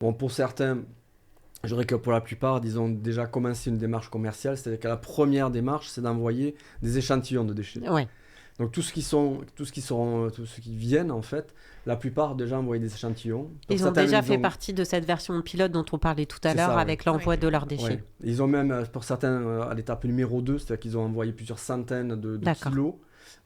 Bon, pour certains, je dirais que pour la plupart, ils ont déjà commencé une démarche commerciale, c'est-à-dire que la première démarche, c'est d'envoyer des échantillons de déchets. Ouais. Donc tout ce qui viennent en fait, la plupart déjà envoyé des échantillons. Pour Ils ont certains, déjà ils fait ont, partie de cette version pilote dont on parlait tout à c'est l'heure ça, oui. avec l'envoi de leurs déchets. Ouais. Ils ont même, pour certains, à l'étape numéro 2, c'est-à-dire qu'ils ont envoyé plusieurs centaines de D'accord. kilos.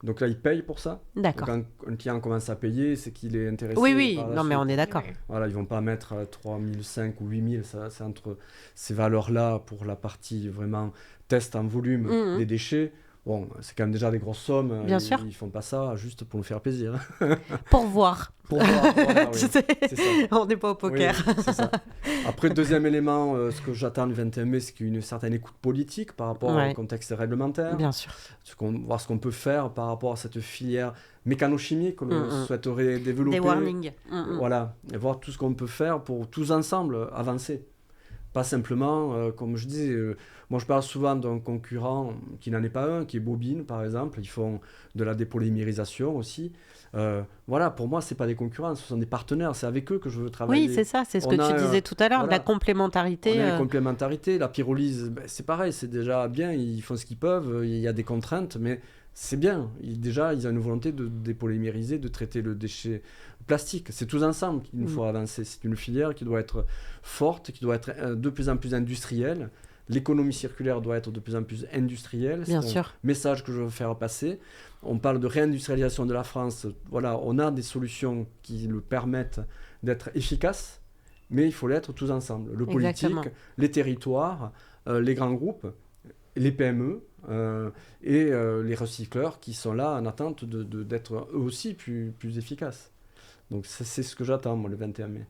Donc là, ils payent pour ça. Donc D'accord. quand un client commence à payer, c'est qu'il est Oui, intéressé oui, par la non, mais on suite. est d'accord. Ouais. Voilà, ils vont pas mettre 3005 ou 8000, ça, c'est entre ces valeurs-là pour la partie vraiment test en volume Mhm. des déchets. Bon, c'est quand même déjà des grosses sommes, Bien sûr. ils font pas ça juste pour nous faire plaisir. Pour voir. Pour voir, voilà, Tu oui, sais, c'est ça. on n'est pas au Oui, poker. oui, c'est ça. Après, deuxième élément, ce que j'attends du 21 mai, c'est qu'il y ait une certaine écoute politique par rapport au Ouais, contexte réglementaire, bien sûr. voir ce qu'on peut faire par rapport à cette filière mécanochimie que l'on Mhm. souhaiterait Des développer. warnings. Mhm. Voilà, et voir tout ce qu'on peut faire pour tous ensemble avancer. Pas simplement, comme je disais, moi je parle souvent d'un concurrent qui n'en est pas un, qui est Bobine par exemple. Ils font de la dépolymérisation aussi. Voilà, pour moi, c'est pas des concurrents, ce sont des partenaires. C'est avec eux que je veux Oui, travailler. c'est ça, c'est ce que On a, tu disais tout à l'heure, la voilà, on complémentarité. a une complémentarité. La pyrolyse, ben, c'est pareil, c'est déjà bien. Ils font ce qu'ils peuvent. Il y a des contraintes, mais c'est bien. Déjà, ils ont une volonté de dépolymériser, de traiter le déchet plastique. C'est tous ensemble qu'il nous faut avancer. C'est une filière qui doit être forte, qui doit être de plus en plus industrielle. L'économie circulaire doit être de plus en plus industrielle. Bien C'est un sûr. message que je veux faire passer. On parle de réindustrialisation de la France. Voilà, on a des solutions qui le permettent d'être efficaces, mais il faut l'être tous ensemble. Le Exactement. politique, les territoires, les grands groupes, les PME et les recycleurs qui sont là en attente d'être eux aussi plus efficaces. Donc c'est ce que j'attends, moi, le 21 mai.